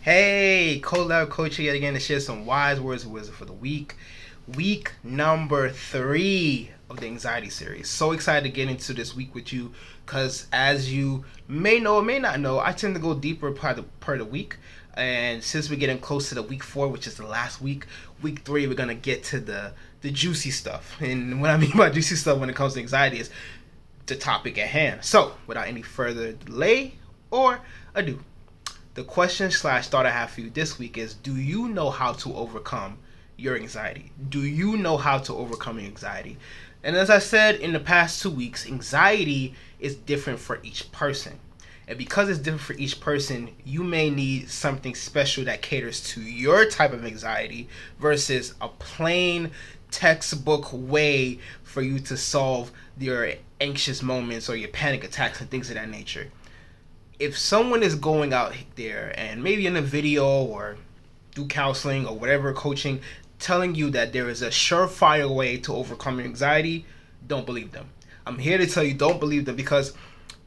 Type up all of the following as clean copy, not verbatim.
Hey, Colabcoaching yet again to share some wise words of wisdom for the week. Week number 3 of the anxiety series. So excited to get into this week with you because, as you may know or may not know, I tend to go deeper per the week. And since we're getting close to the week 4, which is the last week 3, we're gonna get to the juicy stuff. And what I mean by juicy stuff when it comes to anxiety is the topic at hand. So, without any further delay or ado, the question slash thought I have for you this week is: do you know how to overcome your anxiety? Do you know how to overcome your anxiety? And as I said in the past 2 weeks, anxiety is different for each person. And because it's different for each person, you may need something special that caters to your type of anxiety versus a plain textbook way for you to solve your anxious moments or your panic attacks and things of that nature. If someone is going out there and maybe in a video or through counseling or whatever coaching telling you that there is a surefire way to overcome your anxiety, don't believe them. I'm here to tell you, don't believe them, because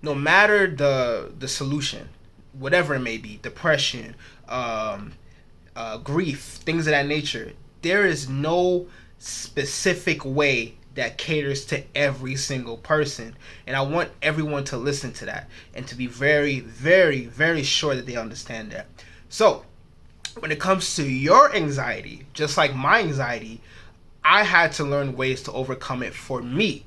no matter the solution, whatever it may be, depression, grief, things of that nature, there is no specific way that caters to every single person. And I want everyone to listen to that and to be very, very, very sure that they understand that. So, when it comes to your anxiety, just like my anxiety, I had to learn ways to overcome it for me.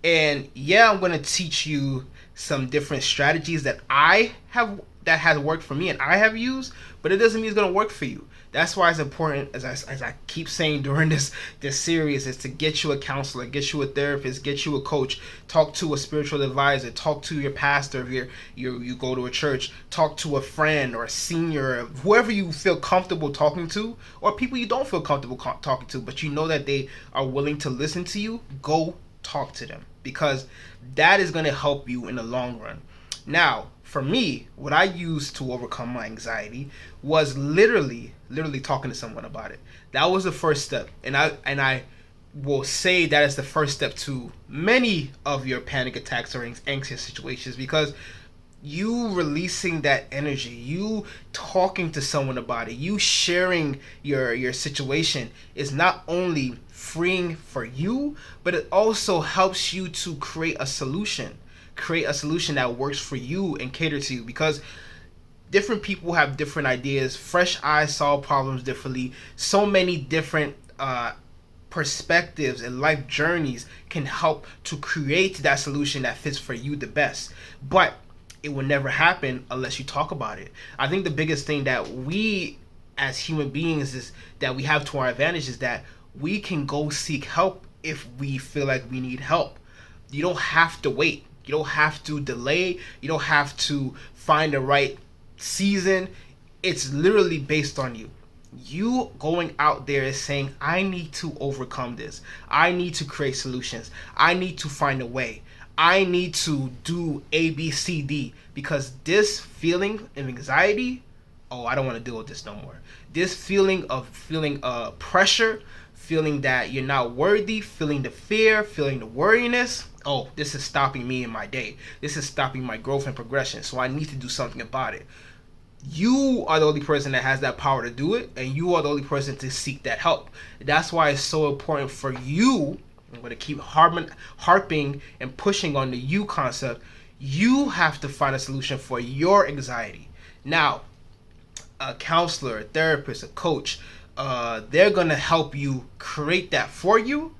And yeah, I'm going to teach you some different strategies that has worked for me and I have used, but it doesn't mean it's going to work for you. That's why it's important, as I keep saying during this series, is to get you a counselor, get you a therapist, get you a coach, talk to a spiritual advisor, talk to your pastor if you go to a church, talk to a friend or a senior, whoever you feel comfortable talking to, or people you don't feel comfortable talking to, but you know that they are willing to listen to you. Go talk to them, because that is going to help you in the long run. Now, for me, what I used to overcome my anxiety was literally talking to someone about it. That was the first step, and I will say that is the first step to many of your panic attacks or anxious situations, because you releasing that energy, you talking to someone about it, you sharing your situation is not only freeing for you, but it also helps you to create a solution that works for you and cater to you, because different people have different ideas. Fresh eyes solve problems differently. So many different perspectives and life journeys can help to create that solution that fits for you the best. But it will never happen unless you talk about it. I think the biggest thing that we as human beings is that we have to our advantage is that we can go seek help if we feel like we need help. You don't have to wait. You don't have to delay. You don't have to find the right season. It's literally based on you. You going out there is saying, I need to overcome this. I need to create solutions. I need to find a way. I need to do A, B, C, D, because this feeling of anxiety, oh, I don't want to deal with this no more. This feeling pressure, feeling that you're not worthy, feeling the fear, feeling the worriness, oh, this is stopping me in my day. This is stopping my growth and progression, so I need to do something about it. You are the only person that has that power to do it, and you are the only person to seek that help. That's why it's so important for you. I'm going to keep harping and pushing on the you concept. You have to find a solution for your anxiety. Now, a counselor, a therapist, a coach, they're going to help you create that for you,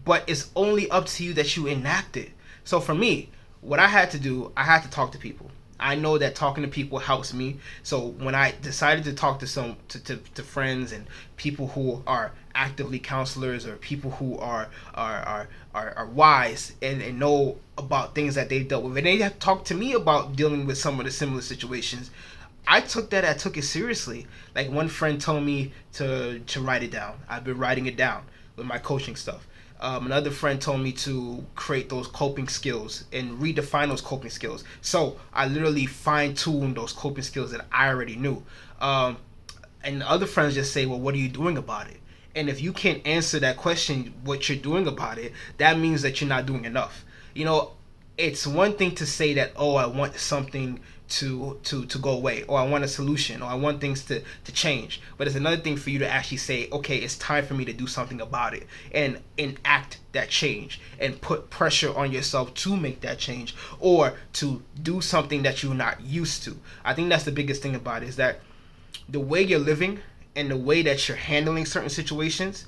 but it's only up to you that you enact it. So for me, what I had to do, I had to talk to people. I know that talking to people helps me. So when I decided to talk to friends and people who are actively counselors, or people who are wise and know about things that they dealt with, and they have to talk to me about dealing with some of the similar situations, I took it seriously. Like, one friend told me to write it down. I've been writing it down with my coaching stuff. Another friend told me to create those coping skills and redefine those coping skills. So I literally fine-tuned those coping skills that I already knew. And other friends just say, well, what are you doing about it? And if you can't answer that question, what you're doing about it, that means that you're not doing enough. You know, it's one thing to say that, oh, I want something to go away, or I want a solution, or I want things to change. But it's another thing for you to actually say, okay, it's time for me to do something about it and enact that change and put pressure on yourself to make that change, or to do something that you're not used to. I think that's the biggest thing about it, is that the way you're living and the way that you're handling certain situations,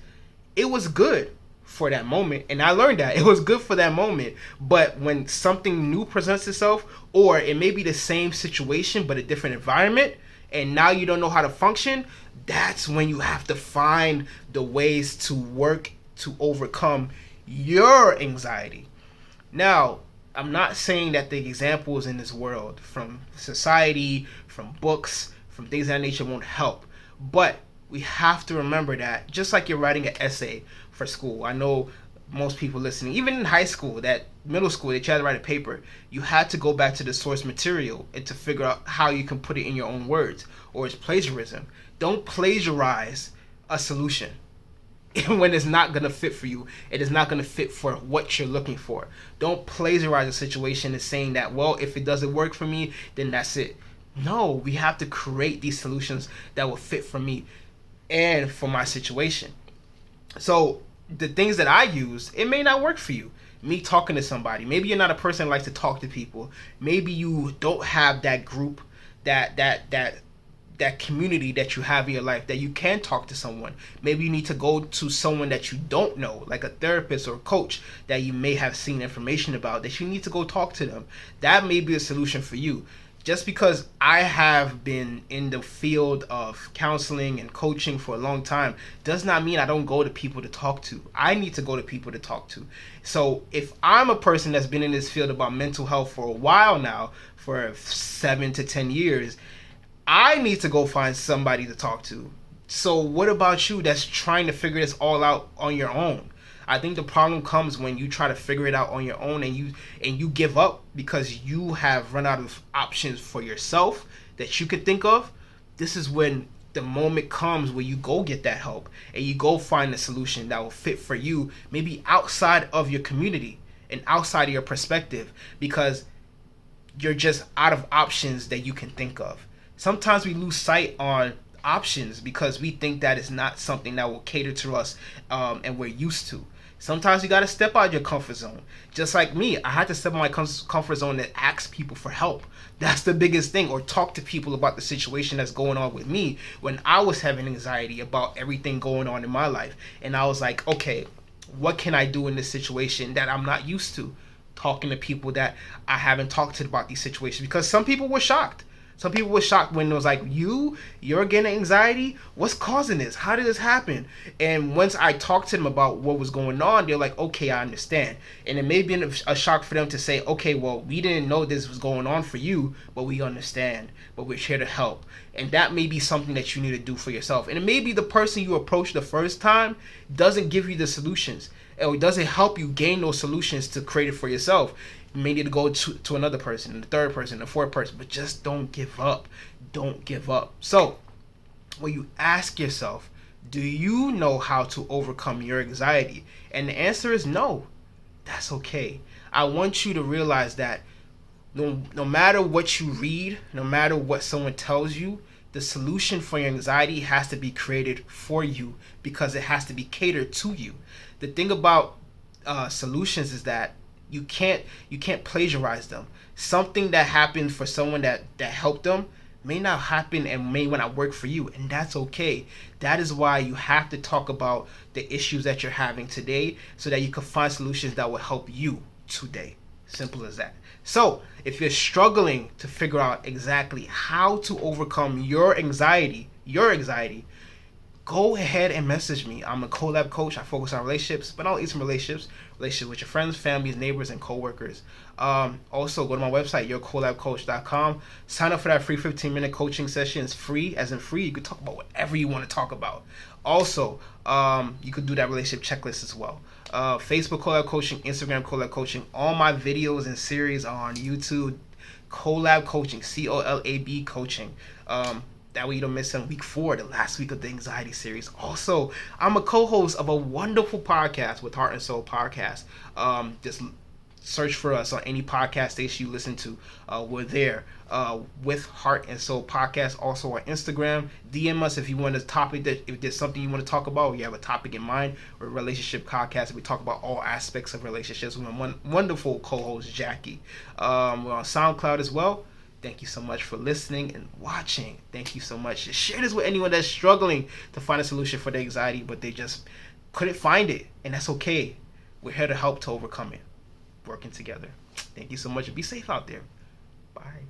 it was good for that moment, and I learned that it was good for that moment. But when something new presents itself, or it may be the same situation but a different environment, and now you don't know how to function, that's when you have to find the ways to work to overcome your anxiety. Now, I'm not saying that the examples in this world, from society, from books, from things of that nature, won't help, but we have to remember that just like you're writing an essay for school, I know most people listening, even in high school, that middle school, they try to write a paper, you had to go back to the source material and to figure out how you can put it in your own words, or it's plagiarism. Don't plagiarize a solution when it's not going to fit for you. It is not going to fit for what you're looking for. Don't plagiarize a situation and saying that, well, if it doesn't work for me, then that's it. No, we have to create these solutions that will fit for me and for my situation. So the things that I use, it may not work for you. Me talking to somebody, maybe you're not a person that likes to talk to people. Maybe you don't have that group, that community that you have in your life that you can talk to someone. Maybe you need to go to someone that you don't know, like a therapist or a coach that you may have seen information about, that you need to go talk to them. That may be a solution for you. Just because I have been in the field of counseling and coaching for a long time does not mean I don't go to people to talk to. I need to go to people to talk to. So if I'm a person that's been in this field about mental health for a while now, for 7 to 10 years, I need to go find somebody to talk to. So what about you that's trying to figure this all out on your own? I think the problem comes when you try to figure it out on your own and you give up because you have run out of options for yourself that you could think of. This is when the moment comes where you go get that help and you go find a solution that will fit for you, maybe outside of your community and outside of your perspective, because you're just out of options that you can think of. Sometimes we lose sight on options because we think that it's not something that will cater to us and we're used to. Sometimes you got to step out of your comfort zone. Just like me, I had to step out of my comfort zone and ask people for help. That's the biggest thing. Or talk to people about the situation that's going on with me when I was having anxiety about everything going on in my life. And I was like, okay, what can I do in this situation that I'm not used to? Talking to people that I haven't talked to about these situations, because some people were shocked. Some people were shocked when it was like, you're getting anxiety? What's causing this? How did this happen? And once I talked to them about what was going on, they're like, okay, I understand. And it may have been a shock for them to say, okay, well, we didn't know this was going on for you, but we understand. But we're here to help. And that may be something that you need to do for yourself. And it may be the person you approach the first time doesn't give you the solutions, or doesn't help you gain those solutions to create it for yourself. You may need to go to another person, the third person, the fourth person, but just don't give up. Don't give up. So when you ask yourself, do you know how to overcome your anxiety? And the answer is no. That's okay. I want you to realize that no matter what you read, no matter what someone tells you, the solution for your anxiety has to be created for you, because it has to be catered to you. The thing about solutions is that you can't plagiarize them. Something that happened for someone that helped them may not happen and may not work for you, and that's okay. That is why you have to talk about the issues that you're having today, so that you can find solutions that will help you today. Simple as that. So if you're struggling to figure out exactly how to overcome your anxiety, go ahead and message me. I'm a collab coach. I focus on relationships, but not only some relationships with your friends, families, neighbors, and coworkers. Also, go to my website, yourcollabcoach.com. Sign up for that free 15-minute coaching session. It's free, as in free. You can talk about whatever you want to talk about. Also, you could do that relationship checklist as well. Facebook Collab Coaching, Instagram Collab Coaching. All my videos and series on YouTube, Collab Coaching, COLAB Coaching. That way you don't miss on week 4, the last week of the anxiety series. Also, I'm a co-host of a wonderful podcast with Heart and Soul Podcast. Just Search for us on any podcast station you listen to. We're there. With Heart and Soul Podcast, also on Instagram. DM us if you want a topic, that if there's something you want to talk about, or you have a topic in mind. We're a relationship podcast. We talk about all aspects of relationships with my wonderful co-host Jackie. We're on SoundCloud as well. Thank you so much for listening and watching. Thank you so much. Share this with anyone that's struggling to find a solution for their anxiety, but they just couldn't find it, and that's okay. We're here to help to overcome it. Working together. Thank you so much. Be safe out there. Bye.